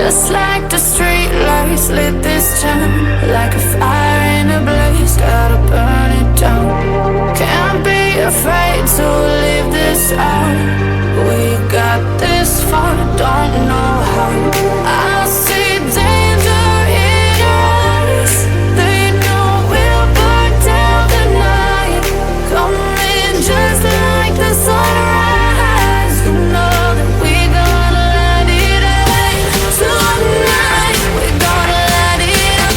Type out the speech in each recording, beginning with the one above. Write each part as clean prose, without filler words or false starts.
Just like the street lights lit this town, like a fire in a blaze, gotta burn it down. Can't be afraid to leave this out. We got this far, don't know how. I see danger in us. They know we'll burn down the night. Coming just like the sunrise. You know that we gonna light it up tonight. We gonna light it up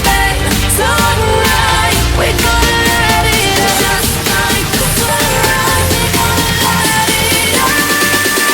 tonight. We gonna light it up just like the sunrise. We gonna light it up now.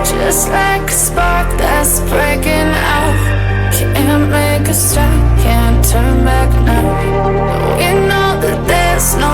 Just like a spark that's breaking out. Can't make a stop, can't turn back now. We know that there's no